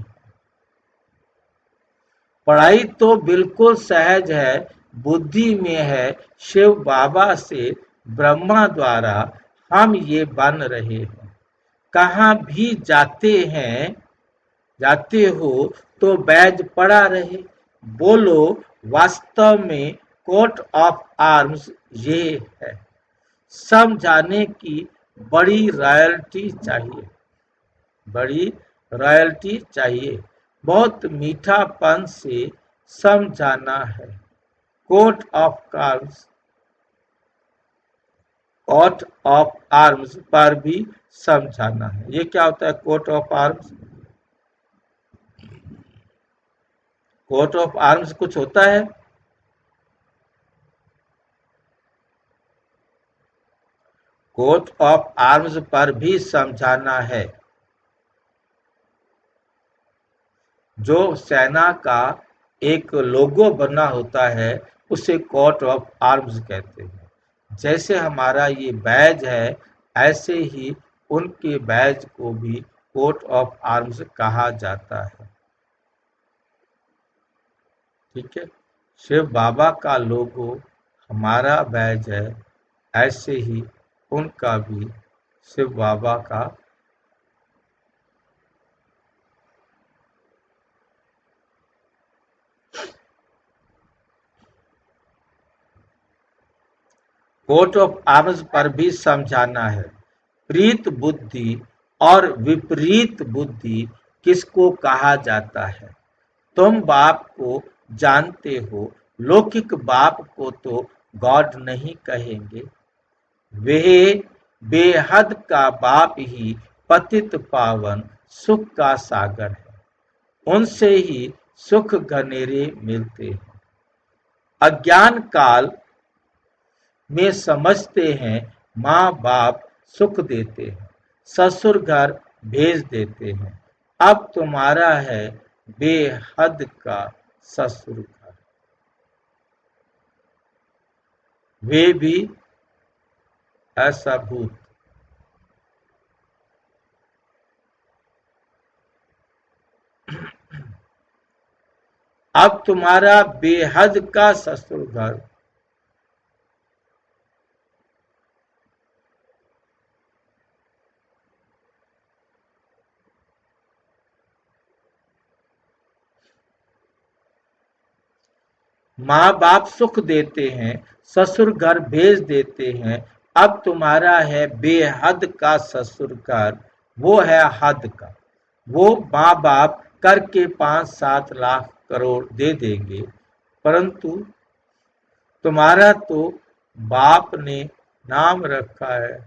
पढ़ाई तो बिल्कुल सहज है, बुद्धि में है। शिव बाबा से ब्रह्मा द्वारा हम ये बन रहे हैं। कहाँ भी जाते हो तो बैज पड़ा रहे। बोलो, वास्तव में कोट ऑफ आर्म्स ये है। समझाने की बड़ी रॉयल्टी चाहिए। बड़ी रॉयल्टी चाहिए। बहुत मीठापन से समझाना है। Coat of arms, coat of arms पर भी समझाना है। ये क्या होता है coat of arms? Coat of arms कुछ होता है? कोट ऑफ आर्म्स पर भी समझाना है। जो सेना का एक लोगो बना होता है उसे कोट ऑफ आर्म्स कहते हैं। जैसे हमारा ये बैज है, ऐसे ही उनके बैज को भी कोट ऑफ आर्म्स कहा जाता है। ठीक है। शिव बाबा का लोगो हमारा बैज है, ऐसे ही उनका भी शिव बाबा का कोट ऑफ आर्म्स पर भी समझाना है। प्रीत बुद्धि और विपरीत बुद्धि किसको कहा जाता है? तुम बाप को जानते हो। लौकिक बाप को तो गॉड नहीं कहेंगे। वे बेहद का बाप ही पतित पावन सुख का सागर है। उनसे ही सुख घनेरे मिलते हैं। अज्ञान काल में समझते हैं माँ बाप सुख देते हैं, ससुर घर भेज देते हैं। अब तुम्हारा है बेहद का ससुर घर। वे भी ऐसा भूत। अब तुम्हारा बेहद का ससुर घर। माँ बाप सुख देते हैं, ससुर घर भेज देते हैं। अब तुम्हारा है बेहद का ससुर घर। वो है हद का। वो माँ बाप करके 5-7 लाख करोड़ दे देंगे, परंतु तुम्हारा तो बाप ने नाम रखा है।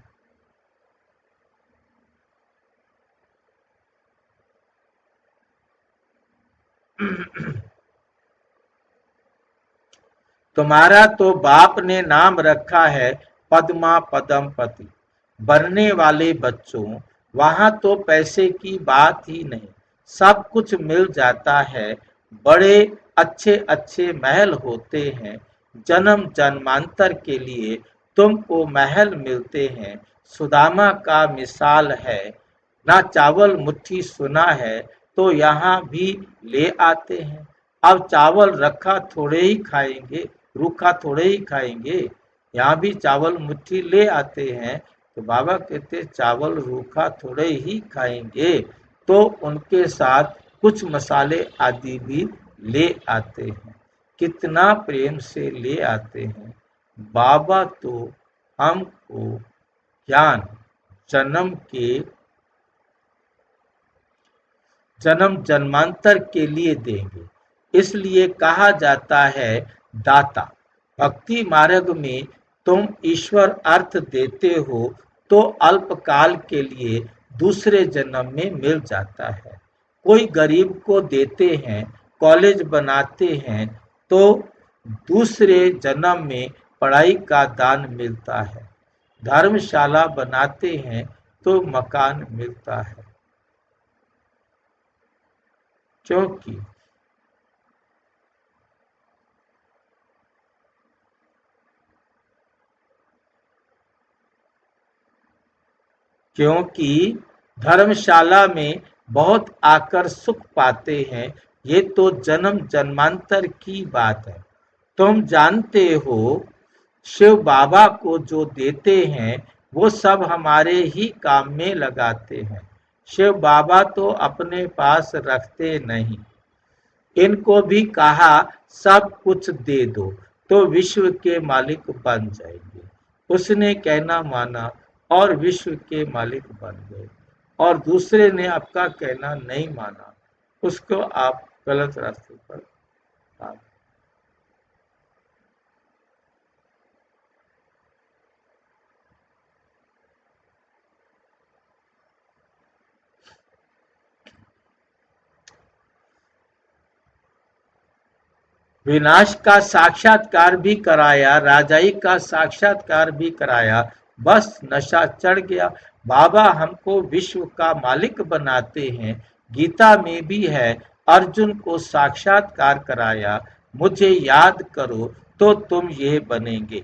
तुम्हारा तो बाप ने नाम रखा है पद्मा पद्मपति। बनने वाले बच्चों, वहां तो पैसे की बात ही नहीं, सब कुछ मिल जाता है। बड़े अच्छे अच्छे महल होते हैं। जन्म जन्मांतर के लिए तुमको महल मिलते हैं। सुदामा का मिसाल है, ना चावल मुट्ठी सुना है तो यहाँ भी ले आते हैं। अब चावल रखा थोड़े ही खाएंगे, रूखा थोड़े ही खाएंगे, यहाँ भी चावल मुट्ठी ले आते हैं। तो बाबा कहते चावल रूखा थोड़े ही खाएंगे, तो उनके साथ कुछ मसाले आदि भी ले आते हैं। कितना प्रेम से ले आते हैं। बाबा तो हमको ज्ञान जन्म जन्मांतर के लिए देंगे। इसलिए कहा जाता है दाता। भक्ति मार्ग में तुम ईश्वर अर्थ देते हो तो अल्पकाल के लिए दूसरे जन्म में मिल जाता है। कोई गरीब को देते हैं, कॉलेज बनाते हैं तो दूसरे जन्म में पढ़ाई का दान मिलता है। धर्मशाला बनाते हैं तो मकान मिलता है। क्योंकि धर्मशाला में बहुत आकर सुख पाते हैं। ये तो जन्म जन्मांतर की बात है। तुम जानते हो शिव बाबा को जो देते हैं वो सब हमारे ही काम में लगाते हैं। शिव बाबा तो अपने पास रखते नहीं। इनको भी कहा सब कुछ दे दो तो विश्व के मालिक बन जाएंगे। उसने कहना माना और विश्व के मालिक बन गए। और दूसरे ने आपका कहना नहीं माना, उसको आप गलत रास्ते पर डाल। विनाश का साक्षात्कार भी कराया, राजाई का साक्षात्कार भी कराया, बस नशा चढ़ गया। बाबा हमको विश्व का मालिक बनाते हैं। गीता में भी है, अर्जुन को साक्षात्कार कराया, मुझे याद करो तो तुम ये बनेंगे।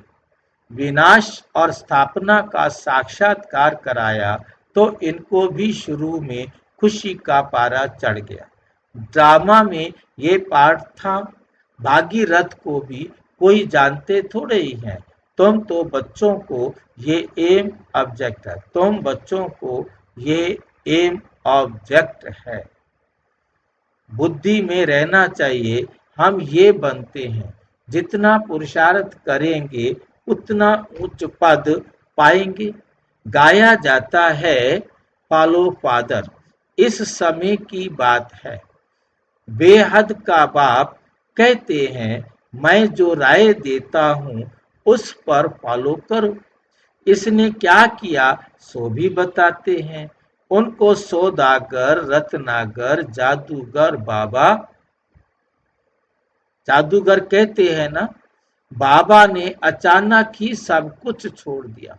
विनाश और स्थापना का साक्षात्कार कराया तो इनको भी शुरू में खुशी का पारा चढ़ गया। ड्रामा में ये पार्ट था। भागीरथ को भी कोई जानते थोड़े ही हैं। तुम तो बच्चों को ये एम ऑब्जेक्ट है, तुम बच्चों को ये एम ऑब्जेक्ट है। बुद्धि में रहना चाहिए, हम ये बनते हैं। जितना पुरुषार्थ करेंगे उतना उच्च पद पाएंगे। गाया जाता है फॉलो फादर। इस समय की बात है। बेहद का बाप कहते हैं, मैं जो राय देता हूँ उस पर फॉलो करो। इसने क्या किया सो भी बताते हैं। उनको सौदागर, रत्नागर, जादूगर बाबा, जादूगर कहते हैं ना। बाबा ने अचानक ही सब कुछ छोड़ दिया।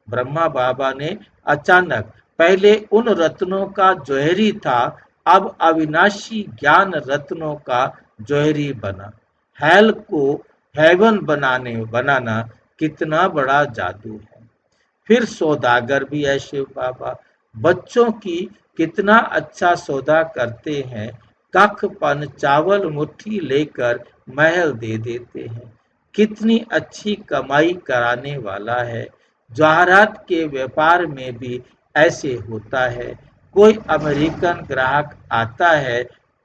ब्रह्मा बाबा ने अचानक, पहले उन रत्नों का जौहरी था, अब अविनाशी ज्ञान रत्नों का जौहरी बना। हेल को हेवन बनाना कितना बड़ा जादू है। फिर सौदागर भी है शिव बाबा। बच्चों की कितना अच्छा सौदा करते हैं। कख पन चावल मुट्ठी लेकर महल दे देते हैं। कितनी अच्छी कमाई कराने वाला है। जवाहरात के व्यापार में भी ऐसे होता है। कोई अमेरिकन ग्राहक आता है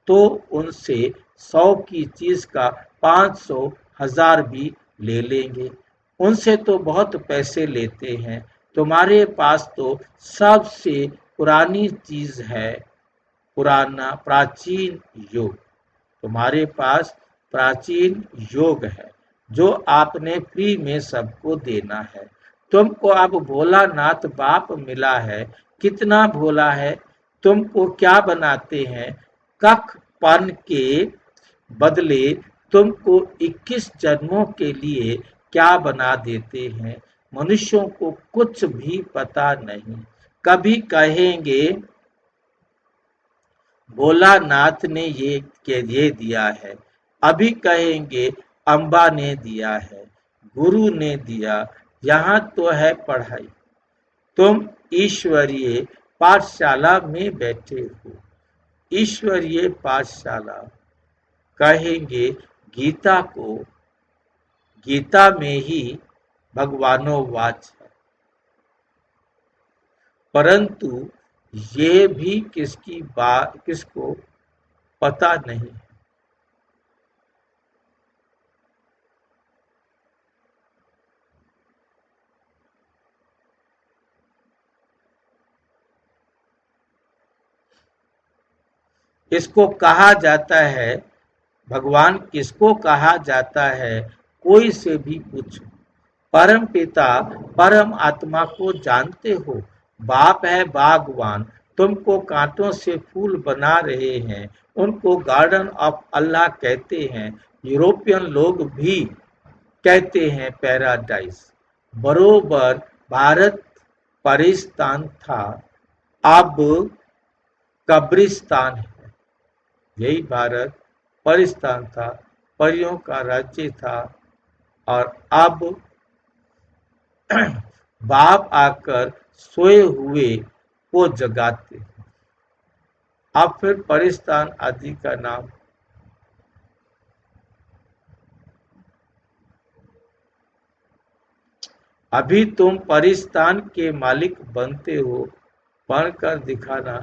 तो उनसे 100 की चीज का 500, 1000 भी ले लेंगे। उनसे तो बहुत पैसे लेते हैं। तुम्हारे पास तो सबसे पुरानी चीज है, पुराना प्राचीन योग। तुम्हारे पास प्राचीन योग है जो आपने फ्री में सबको देना है। तुमको अब भोलानाथ बाप मिला है। कितना भोला है। तुमको क्या बनाते हैं, कख पन के बदले तुमको 21 जन्मों के लिए क्या बना देते हैं। मनुष्यों को कुछ भी पता नहीं। कभी कहेंगे भोलानाथ ने ये दिया है, अभी कहेंगे अम्बा ने दिया है, गुरु ने दिया। यहाँ तो है पढ़ाई। तुम ईश्वरीय पाठशाला में बैठे हो। ईश्वरीय पाठशाला कहेंगे गीता को। गीता में ही भगवानोवाच है, परंतु ये भी किसको पता नहीं। इसको कहा जाता है, भगवान किसको कहा जाता है, कोई से भी पूछो। परम पिता परम आत्मा को जानते हो। बाप है बागवान, तुमको कांटों से फूल बना रहे हैं। उनको गार्डन ऑफ अल्लाह कहते हैं। यूरोपियन लोग भी कहते हैं पैराडाइज। बरोबर भारत परिस्तान था, अब कब्रिस्तान है। यही भारत परिस्तान था, परियों का राज्य था, और अब बाप आकर सोए हुए को जगाते हैं। अब फिर परिस्तान आदि का नाम। अभी तुम परिस्तान के मालिक बनते हो, पढ़कर दिखाना।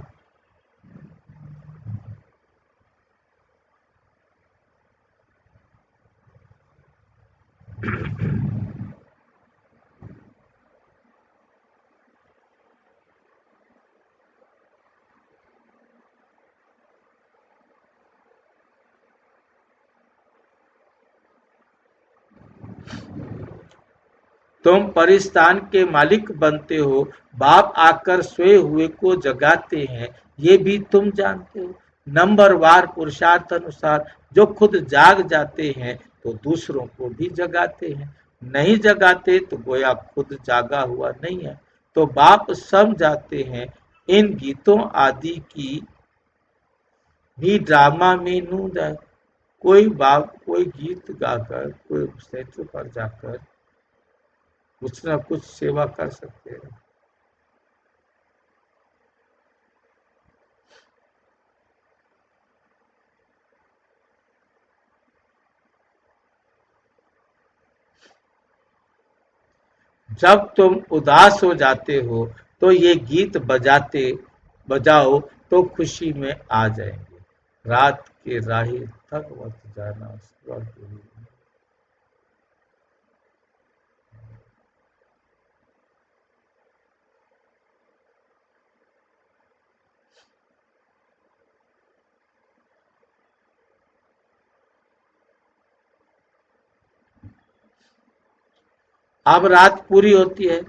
तुम परिस्तान के मालिक बनते हो, बाप आकर सोए हुए को जगाते हैं, ये भी तुम जानते हो। नंबरवार पुरुषार्थ अनुसार जो खुद जाग जाते हैं तो दूसरों को भी जगाते हैं। नहीं जगाते तो गोया खुद जागा हुआ नहीं है। तो बाप समझाते हैं, इन गीतों आदि की भी ड्रामा में नूंद है। कोई गीत गाकर, कोई स्टेज पर जाकर कुछ न कुछ सेवा कर सकते हैं। जब तुम उदास हो जाते हो तो ये गीत बजाओ तो खुशी में आ जाएंगे। रात के राही थक मत जाना, सुबह के लिए। अब रात पूरी होती है।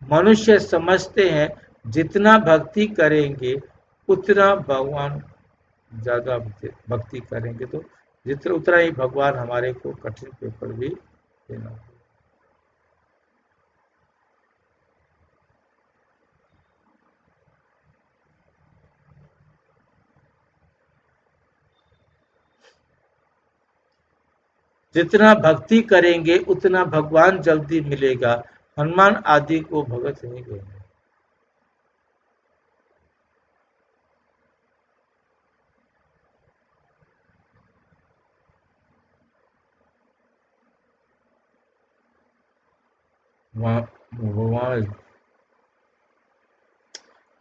मनुष्य समझते हैं जितना भक्ति करेंगे उतना भगवान ज्यादा भक्ति करेंगे तो जितना उतना ही भगवान हमारे को कठिन पेपर भी देना। जितना भक्ति करेंगे उतना भगवान जल्दी मिलेगा। हनुमान आदि को भगत नहीं कहेंगे।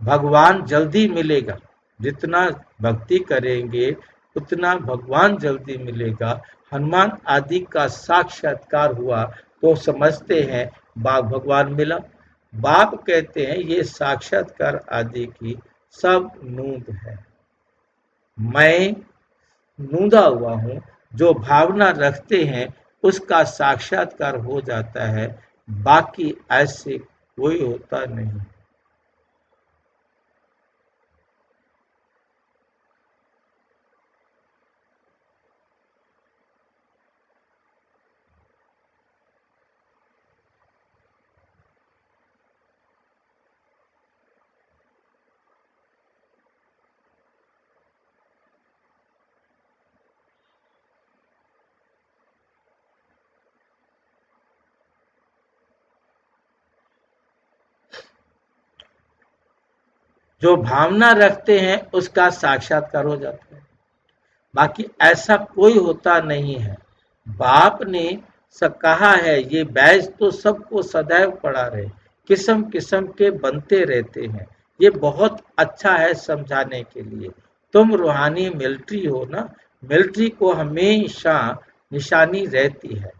भगवान जल्दी मिलेगा। जितना भक्ति करेंगे उतना भगवान जल्दी मिलेगा। हनुमान आदि का साक्षात्कार हुआ तो समझते हैं भगवान मिला। बाप कहते हैं ये साक्षात्कार आदि की सब नूंद है। मैं नूंदा हुआ हूँ। जो भावना रखते हैं उसका साक्षात्कार हो जाता है, बाकी ऐसे कोई होता नहीं। जो भावना रखते हैं उसका साक्षात्कार हो जाता है। बाकी ऐसा कोई होता नहीं है। बाप ने कहा है ये बैच तो सबको सदैव पढ़ा रहे, किस्म किस्म के बनते रहते हैं। ये बहुत अच्छा है समझाने के लिए। तुम रूहानी मिलिट्री हो ना, मिलिट्री को हमेशा निशानी रहती है।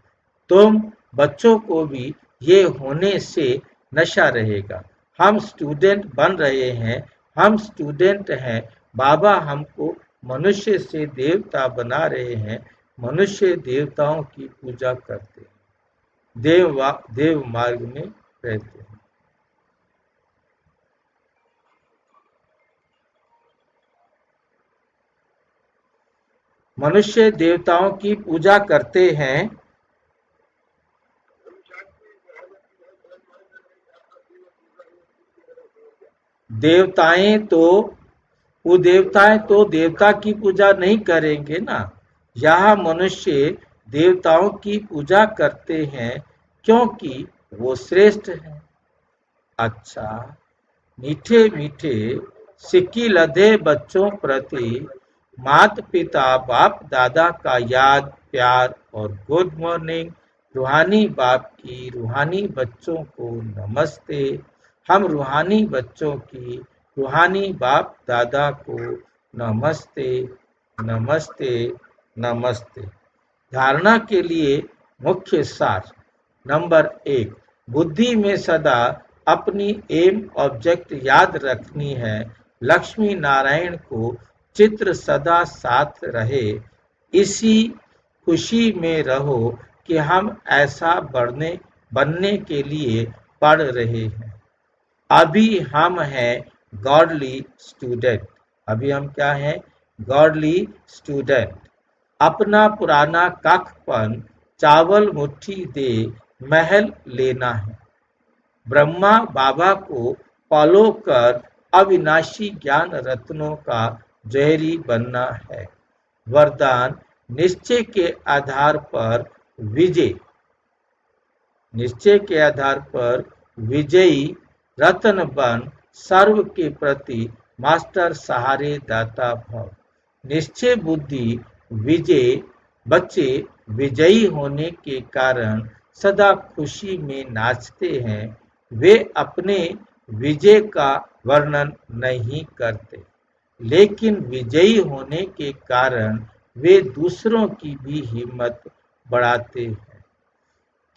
तुम बच्चों को भी ये होने से नशा रहेगा। हम स्टूडेंट बन रहे हैं, हम स्टूडेंट हैं। बाबा हमको मनुष्य से देवता बना रहे हैं। मनुष्य देवताओं की पूजा करते हैं, देव मार्ग में रहते हैं। मनुष्य देवताओं की पूजा करते हैं। देवताएं तो वो देवताएं तो देवता की पूजा नहीं करेंगे ना। यहाँ मनुष्य देवताओं की पूजा करते हैं क्योंकि वो श्रेष्ठ हैं। अच्छा, मीठे मीठे सिक्की लदे बच्चों प्रति माता पिता बाप दादा का याद प्यार और गुड मॉर्निंग। रूहानी बाप की रूहानी बच्चों को नमस्ते। हम रूहानी बच्चों की रूहानी बाप दादा को नमस्ते नमस्ते नमस्ते। धारणा के लिए मुख्य सार। नंबर 1, बुद्धि में सदा अपनी एम ऑब्जेक्ट याद रखनी है। लक्ष्मी नारायण को चित्र सदा साथ रहे। इसी खुशी में रहो कि हम ऐसा बनने के लिए पढ़ रहे हैं। अभी हम हैं गॉडली स्टूडेंट। अभी हम क्या हैं? Godly student. अपना पुराना कखपन चावल मुट्ठी दे महल लेना है। ब्रह्मा बाबा को फॉलो कर अविनाशी ज्ञान रत्नों का जहरी बनना है। वरदान निश्चय के आधार पर विजय। निश्चय के आधार पर विजयी रत्न बन सर्व के प्रति मास्टर सहारे दाता भव। निश्चय बुद्धि विजय बच्चे विजयी होने के कारण सदा खुशी में नाचते हैं। वे अपने विजय का वर्णन नहीं करते, लेकिन विजयी होने के कारण वे दूसरों की भी हिम्मत बढ़ाते हैं।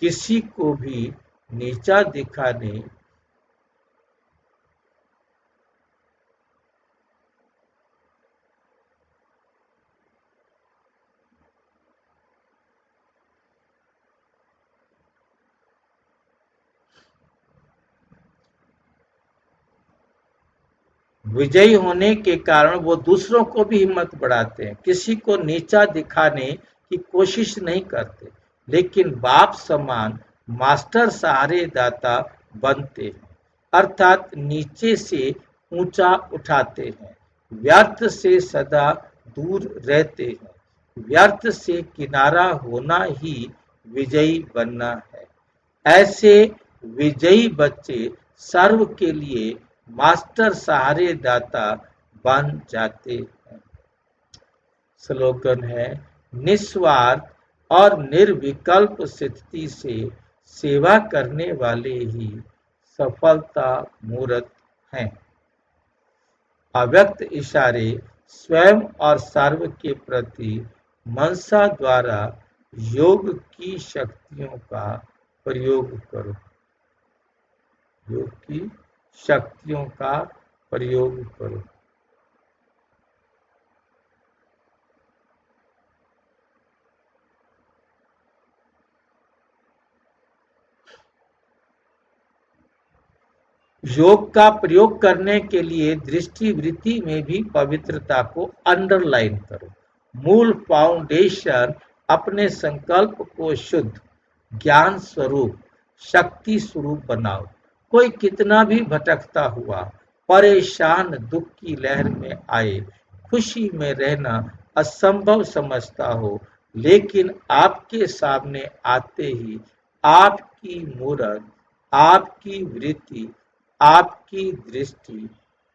किसी को भी नीचा दिखाने विजयी होने के कारण वो दूसरों को भी हिम्मत बढ़ाते हैं। किसी को नीचा दिखाने की कोशिश नहीं करते, लेकिन बाप समान मास्टर सहारे दाता बनते हैं, अर्थात नीचे से ऊंचा उठाते हैं। व्यर्थ से सदा दूर रहते हैं। व्यर्थ से किनारा होना ही विजयी बनना है। ऐसे विजयी बच्चे सर्व के लिए मास्टर सहारे दाता बन जाते हैं। स्लोगन है, निस्वार्थ और निर्विकल्प स्थिति से सेवा करने वाले ही सफलता मूर्त हैं। अव्यक्त इशारे स्वयं और सर्व के प्रति मनसा द्वारा योग की शक्तियों का प्रयोग करो। योग की शक्तियों का प्रयोग करो। योग का प्रयोग करने के लिए दृष्टि वृत्ति में भी पवित्रता को अंडरलाइन करो। मूल फाउंडेशन अपने संकल्प को शुद्ध ज्ञान स्वरूप शक्ति स्वरूप बनाओ। कोई कितना भी भटकता हुआ परेशान दुख की लहर में आए, खुशी में रहना असंभव समझता हो, लेकिन आपके सामने आते ही आपकी मूर्त, आपकी वृत्ति, आपकी दृष्टि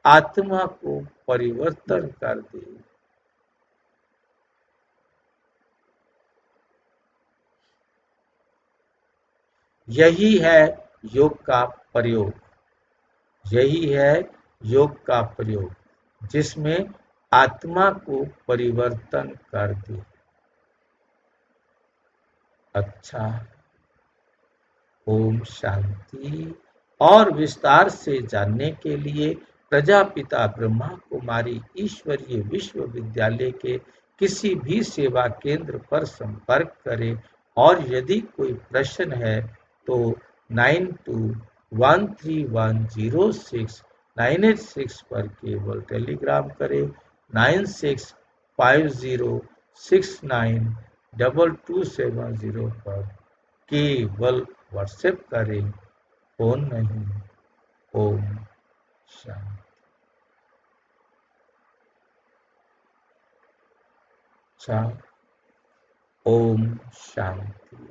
आत्मा को परिवर्तन कर दे। यही है योग का प्रयोग, यही है योग का प्रयोग, जिसमें आत्मा को परिवर्तन कर दे। अच्छा, ओम शांति। और विस्तार से जानने के लिए प्रजापिता ब्रह्मा कुमारी ईश्वरीय विश्वविद्यालय के किसी भी सेवा केंद्र पर संपर्क करें और यदि कोई प्रश्न है तो 9213106986 पर केवल टेलीग्राम करें। 9650692270 पर केवल व्हाट्सएप करें, फोन नहीं। ओम शांति। ओम शांति।